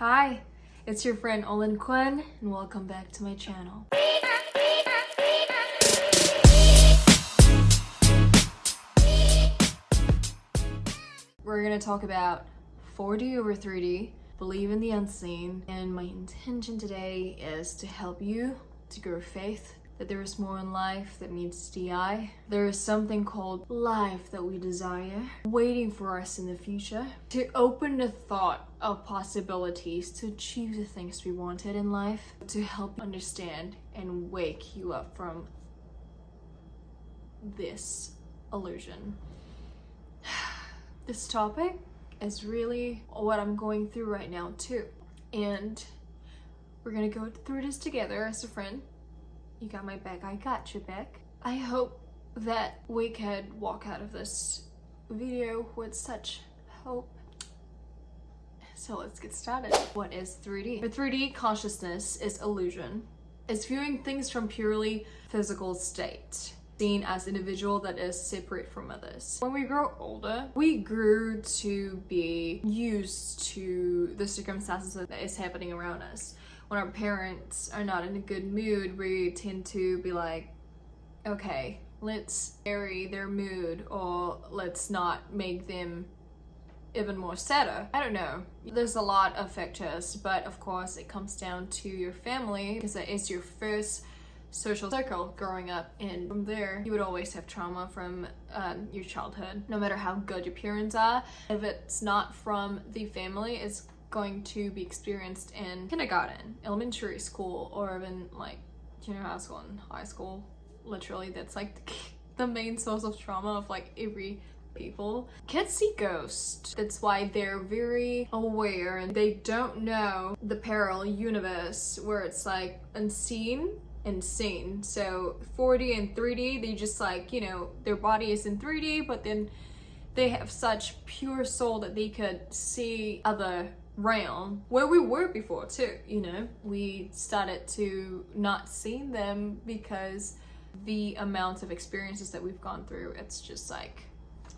Hi, it's your friend Olin and welcome back to my channel. We're gonna talk about 4D over 3D, believe in the unseen, and my intention today is to help you to grow faith that there is more in life that meets the eye. There is something called life that we desire, waiting for us in the future, to open the thought of possibilities to achieve the things we wanted in life, to help you understand and wake you up from this illusion. This topic is really what I'm going through right now too. And we're gonna go through this together as a friend. You got my back, I got your back. I hope that we could walk out of this video with such hope. So let's get started. What is 3D? The 3D consciousness is illusion. It's viewing things from purely physical state, seen as individual that is separate from others. When we grow older, we grew to be used to the circumstances that is happening around us. When our parents are not in a good mood, we tend to be like, okay, let's vary their mood, or let's not make them even more sadder. I don't know. There's a lot of factors, but of course it comes down to your family because that is your first social circle growing up, and from there you would always have trauma from your childhood. No matter how good your parents are, if it's not from the family, it's going to be experienced in kindergarten, elementary school, or even like junior high school and high school. Literally, that's like the main source of trauma of like every people. Kids see ghosts. That's why they're very aware and they don't know the parallel universe where it's like unseen and seen. So 4D and 3D, they just like, you know, their body is in 3D, but then they have such pure soul that they could see other realm where we were before too. You know, we started to not see them because the amount of experiences that we've gone through, it's just like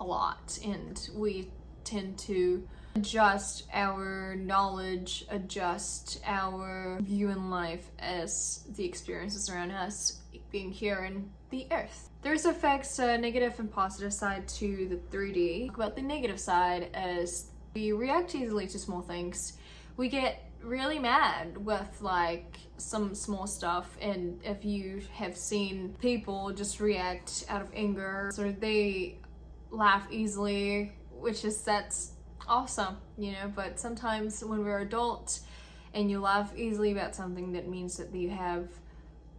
a lot, and we tend to adjust our knowledge, adjust our view in life as the experiences around us being here in the earth. There's effects, negative and positive side to the 3D. Talk about the negative side as we react easily to small things. We get really mad with like some small stuff, and if you have seen people just react out of anger, so they laugh easily, that's awesome, you know. But sometimes when we're adults and you laugh easily about something, that means that you have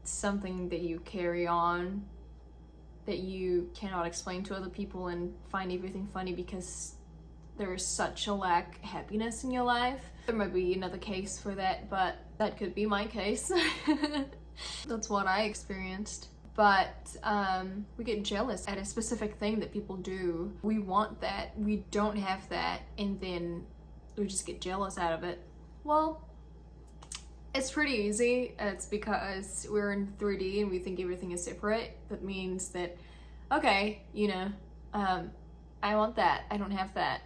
something that you carry on that you cannot explain to other people and find everything funny because there is such a lack of happiness in your life. There might be another case for that, but that could be my case. That's what I experienced. But we get jealous at a specific thing that people do. We want that, we don't have that, and then we just get jealous out of it. Well, it's pretty easy. It's because we're in 3D and we think everything is separate. That means that, okay, you know, I want that, I don't have that.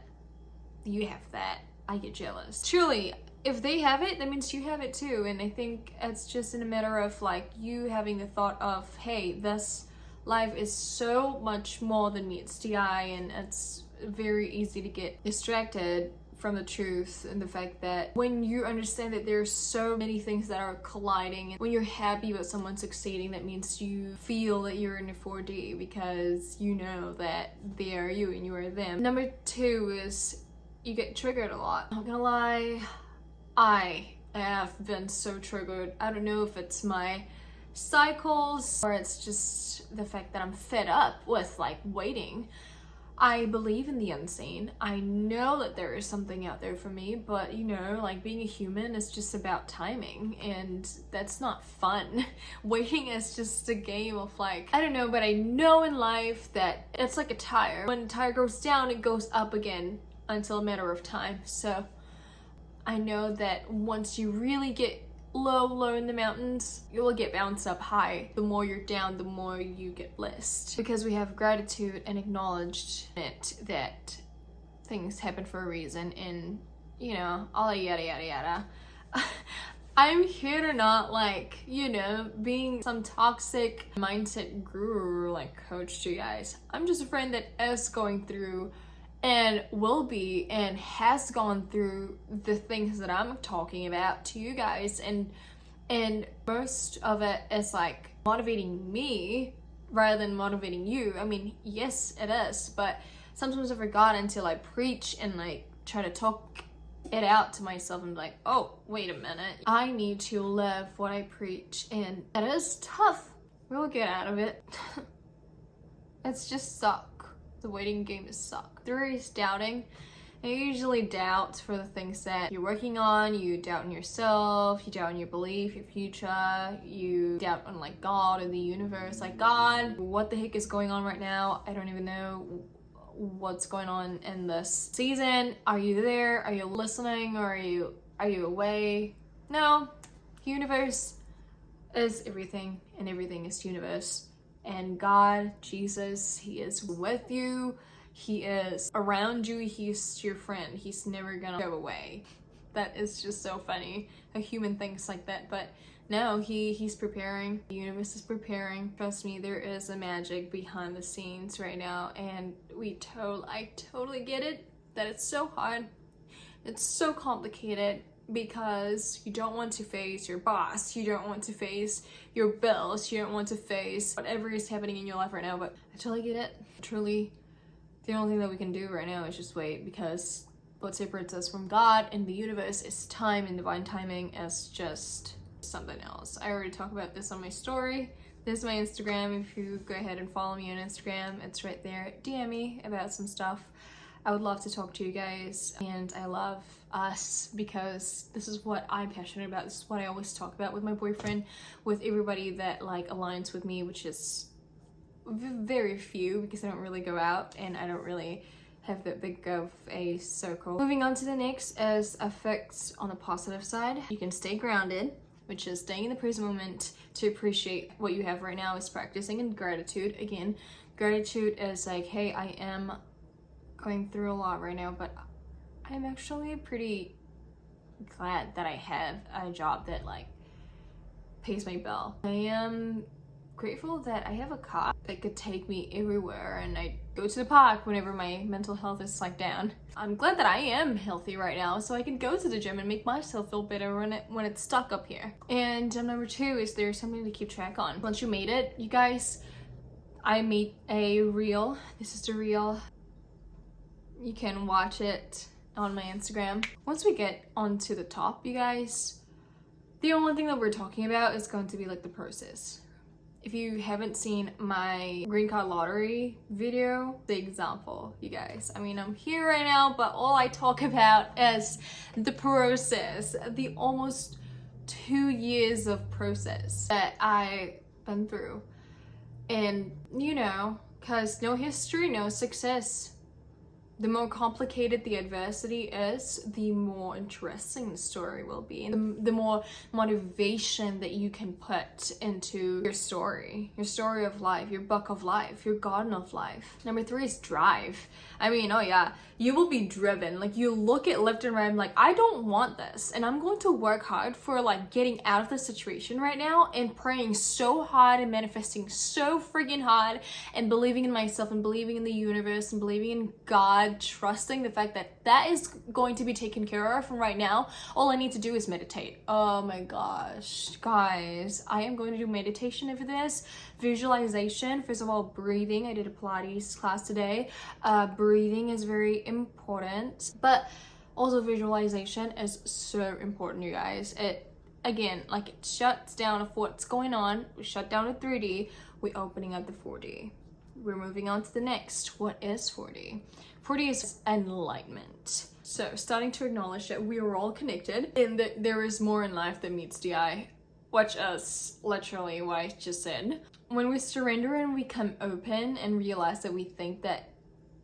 You have that, I get jealous. Truly, if they have it, that means you have it too. And I think it's just in a matter of like you having the thought of, hey, this life is so much more than meets the eye, and it's very easy to get distracted from the truth and the fact that when you understand that there's so many things that are colliding, and when you're happy about someone succeeding, that means you feel that you're in a 4D because you know that they are you and you are them. Number 2 is you get triggered a lot. Not gonna lie, I have been so triggered. I don't know if it's my cycles or it's just the fact that I'm fed up with like waiting. I believe in the unseen. I know that there is something out there for me, but you know, like being a human is just about timing, and that's not fun. Waiting is just a game of like, I don't know, but I know in life that it's like a tire. When the tire goes down, it goes up again until a matter of time. So I know that once you really get low in the mountains, you will get bounced up high. The more you're down, the more you get blessed, because we have gratitude and acknowledged it that things happen for a reason, and you know, all that yada yada yada. I'm here to not like, you know, being some toxic mindset guru or like coach to you guys. I'm just a friend that is going through and will be and has gone through the things that I'm talking about to you guys, and most of it is like motivating me rather than motivating you. I mean, yes, it is, but sometimes I forgot until I preach and like try to talk it out to myself and be like, oh, wait a minute, I need to live what I preach, and it is tough. We'll get out of it. It's just suck. The waiting game is suck. 3 is doubting. And you usually doubt for the things that you're working on. You doubt in yourself, you doubt in your belief, your future, you doubt on like God or the universe. Like, God, what the heck is going on right now? I don't even know what's going on in this season. Are you there? Are you listening? Or are you away? No. Universe is everything, and everything is universe. And God, Jesus, he is with you. He is around you. He's your friend. He's never gonna go away. That is just so funny. A human thinks like that, but no, he's preparing. The universe is preparing. Trust me, there is a magic behind the scenes right now, and I totally get it, that it's so hard. It's so complicated because you don't want to face your boss, you don't want to face your bills, you don't want to face whatever is happening in your life right now, but I totally get it. Truly, the only thing that we can do right now is just wait, because what separates us from God and the universe is time, and divine timing is just something else. I already talked about this on my story. This is my Instagram. If you go ahead and follow me on Instagram, it's right there. DM me about some stuff. I would love to talk to you guys, and I love us because this is what I'm passionate about. This is what I always talk about with my boyfriend, with everybody that like aligns with me, which is very few because I don't really go out and I don't really have that big of a circle. Moving on to the next is effects on the positive side. You can stay grounded, which is staying in the present moment to appreciate what you have right now, is practicing in gratitude. Again, gratitude is like, hey, I am going through a lot right now, but I'm actually pretty glad that I have a job that like pays my bill. I am grateful that I have a car that could take me everywhere, and I go to the park whenever my mental health is like down. I'm glad that I am healthy right now, so I can go to the gym and make myself feel better when it's stuck up here. And number 2 is there's something to keep track on. Once you made it, you guys, I made a reel. This is the reel. You can watch it on my Instagram. Once we get onto the top, you guys, the only thing that we're talking about is going to be like the process. If you haven't seen my green card lottery video, the example, you guys. I mean, I'm here right now, but all I talk about is the process, the almost 2 years of process that I've been through. And, you know, because no history, no success. The more complicated the adversity is, the more interesting the story will be. And the more motivation that you can put into your story of life, your book of life, your garden of life. Number 3 is drive. I mean, oh yeah, you will be driven. Like, you look at left and right, I'm like, I don't want this. And I'm going to work hard for like getting out of this situation right now, and praying so hard and manifesting so freaking hard, and believing in myself and believing in the universe and believing in God, trusting the fact that that is going to be taken care of. From right now, all I need to do is meditate. Oh my gosh, guys, I am going to do meditation after this. Visualization, first of all, breathing. I did a Pilates class today. Breathing is very important, but also visualization is so important, you guys. It, again, like, it shuts down of what's going on. We shut down to 3D, we're opening up the 4D. We're moving on to the next. What is 4D? 4D is enlightenment. So starting to acknowledge that we are all connected, and that there is more in life than meets the eye, which is literally what I just said. When we surrender and we come open and realize that we think that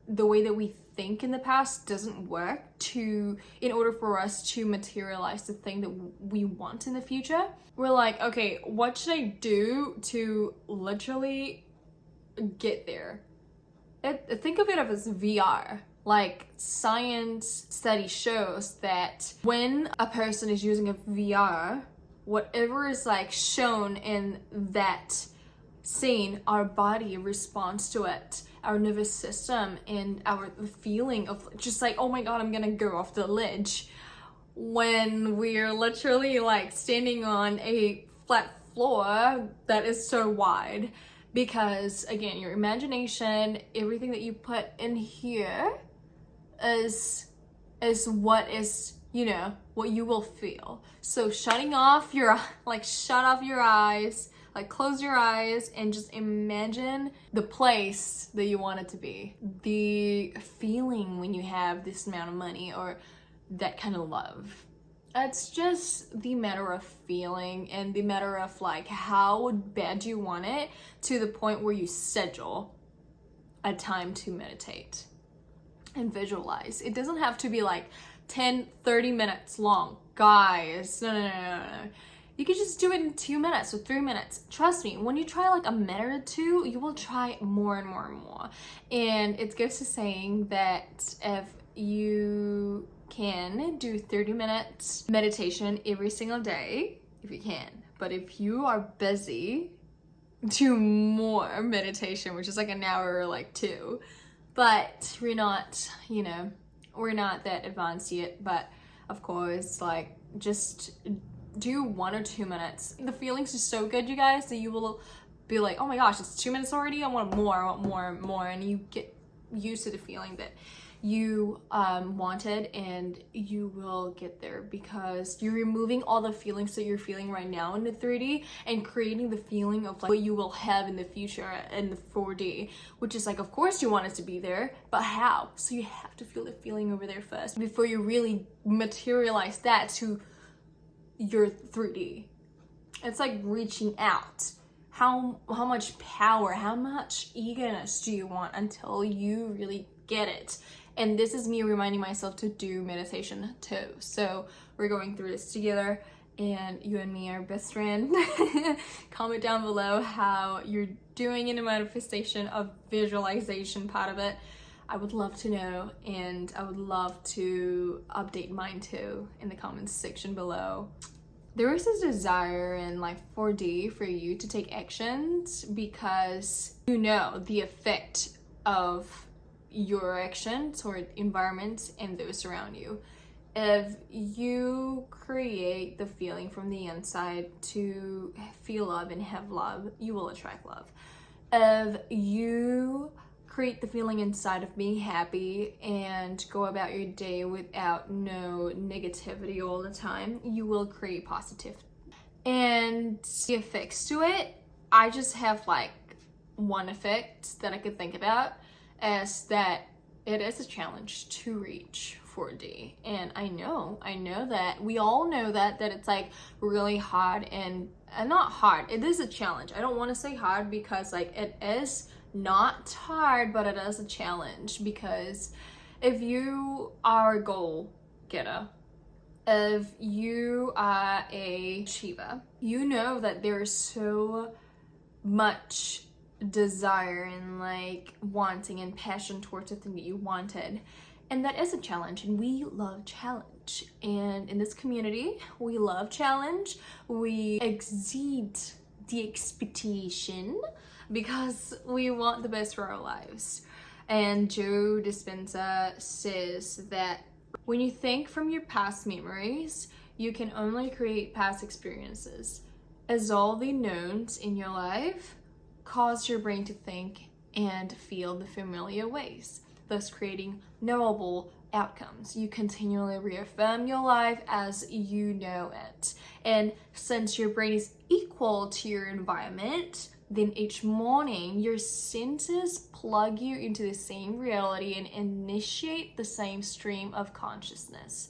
the way that we think in the past doesn't work in order for us to materialize the thing that we want in the future, we're like, okay, what should I do to literally get there? Think of it as VR. Like, science study shows that when a person is using a VR, whatever is like shown in that scene, our body responds to it. Our nervous system and our feeling of just like, oh my god, I'm gonna go off the ledge, when we're literally like standing on a flat floor that is so wide. Because again, your imagination, everything that you put in here is what is, you know, what you will feel. So shut off your eyes, like close your eyes and just imagine the place that you want it to be. The feeling when you have this amount of money or that kind of love. It's just the matter of feeling and the matter of like how bad you want it, to the point where you schedule a time to meditate and visualize. It doesn't have to be like 10-30 minutes long, guys. No. You could just do it in 2 minutes or 3 minutes. Trust me, when you try like a minute or two, you will try more and more and more. And it goes to saying that if you can do 30 minutes meditation every single day, if you can. But if you are busy, do more meditation, which is like an hour or like 2. But we're not, you know, we're not that advanced yet. But of course, like, just do 1 or 2 minutes. The feelings are so good, you guys, that you will be like, oh my gosh, it's 2 minutes already, I want more, and you get used to the feeling that you wanted, and you will get there, because you're removing all the feelings that you're feeling right now in the 3D and creating the feeling of like what you will have in the future in the 4D, which is like, of course you want it to be there, but how? So you have to feel the feeling over there first before you really materialize that to your 3D. It's like reaching out. How much power, how much eagerness do you want until you really get it? And this is me reminding myself to do meditation too. So we're going through this together, and you and me are best friends. Comment down below how you're doing in the manifestation of visualization part of it. I would love to know, and I would love to update mine too in the comments section below. There is this desire in like 4D for you to take actions, because you know the effect of your actions or environments and those around you. If you create the feeling from the inside to feel love and have love, you will attract love. If you create the feeling inside of being happy and go about your day without no negativity all the time, you will create positive. And the effects to it, I just have like one effect that I could think about, as that it is a challenge to reach 4D. And I know that we all know that it's like really hard, and not hard, it is a challenge. I don't want to say hard, because like it is not hard, but it is a challenge. Because if you are a goal getter, if you are a achiever, you know that there's so much desire and like wanting and passion towards the thing that you wanted, and that is a challenge, and we love challenge. And in this community, we love challenge. We exceed the expectation because we want the best for our lives. And Joe Dispenza says that when you think from your past memories, you can only create past experiences, as all the knowns in your life cause your brain to think and feel the familiar ways, thus creating knowable outcomes. You continually reaffirm your life as you know it. And since your brain is equal to your environment, then each morning your senses plug you into the same reality and initiate the same stream of consciousness.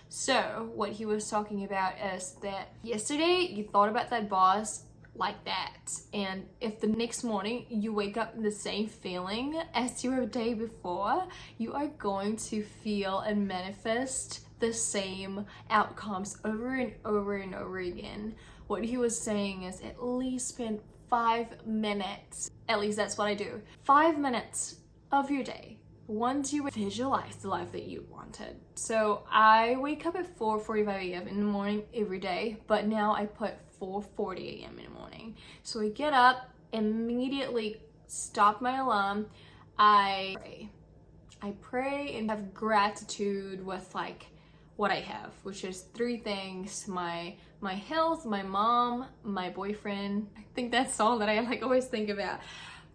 So what he was talking about is that yesterday you thought about that boss like that, and if the next morning you wake up in the same feeling as your day before, you are going to feel and manifest the same outcomes over and over and over again. What he was saying is, at least spend 5 minutes, at least that's what I do, 5 minutes of your day once you visualize the life that you wanted. So I wake up at 4:45 a.m. in the morning every day, but now I put 4:40 a.m. in the morning. So I get up, immediately stop my alarm, I pray and have gratitude with like what I have, which is 3 things: my health, my mom, my boyfriend. I think that's all that I like always think about.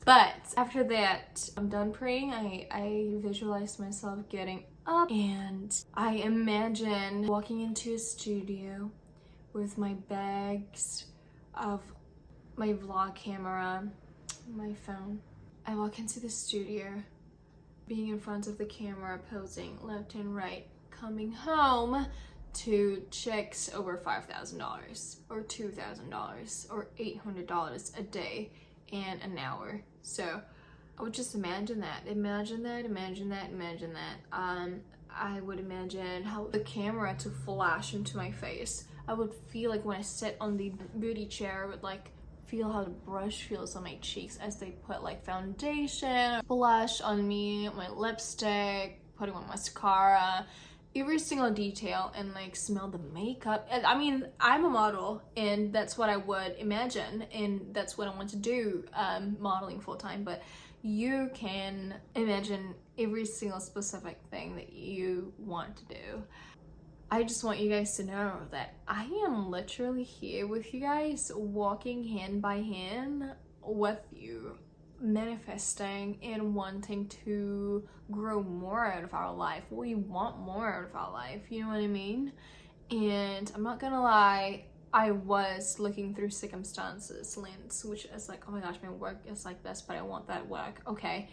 But after that, I'm done praying. I visualize myself getting up and I imagine walking into a studio with my bags of my vlog camera, my phone. I walk into the studio, being in front of the camera, posing left and right, coming home to checks over $5,000 or $2,000 or $800 a day and an hour. So I would just imagine that. I would imagine how the camera to flash into my face. I would feel like when I sit on the beauty chair, I would like feel how the brush feels on my cheeks as they put like foundation, blush on me, my lipstick, putting on mascara, every single detail, and like smell the makeup. I mean, I'm a model and that's what I would imagine, and that's what I want to do, modeling full-time. But you can imagine every single specific thing that you want to do. I just want you guys to know that I am literally here with you guys, walking hand by hand with you, manifesting and wanting to grow more out of our life. We want more out of our life, you know what I mean? And I'm not gonna lie, I was looking through circumstances lens, which is like, oh my gosh, my work is like this, but I want that work. Okay,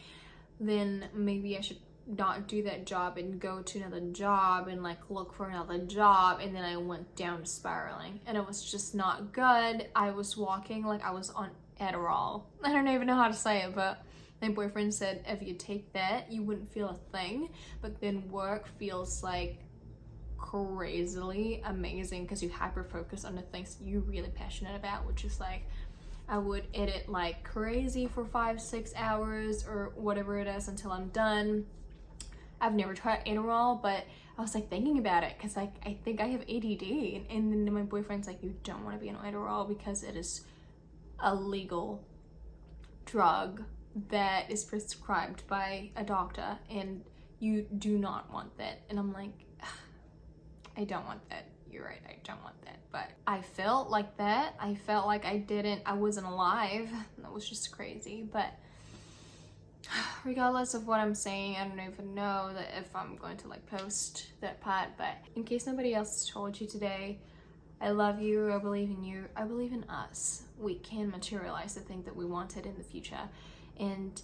then maybe I should not do that job and go to another job and like look for another job. And then I went down spiraling and it was just not good. I was walking like I was on Adderall. I don't even know how to say it, but my boyfriend said if you take that you wouldn't feel a thing, but then work feels like crazily amazing because you hyper focus on the things you're really passionate about, which is like I would edit like crazy for 5-6 hours or whatever it is until I'm done. I've never tried Adderall, but I was like thinking about it because like I think I have ADD, and then my boyfriend's like, you don't want to be on Adderall because it is a legal drug that is prescribed by a doctor and you do not want that. And I'm like, I don't want that. You're right, I don't want that. But I felt like that. I felt like I wasn't alive. That was just crazy. But regardless of what I'm saying, I don't even know that if I'm going to like post that part. But in case nobody else has told you today, I love you, I believe in you, I believe in us. We can materialize the thing that we wanted in the future. And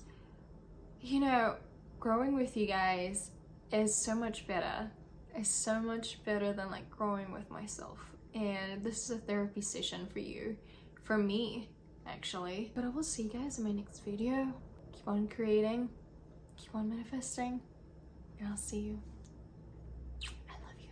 you know, growing with you guys is so much better. It's so much better than like growing with myself. And this is a therapy session for you, for me actually. But I will see you guys in my next video. Keep on creating, keep on manifesting, and I'll see you. I love you.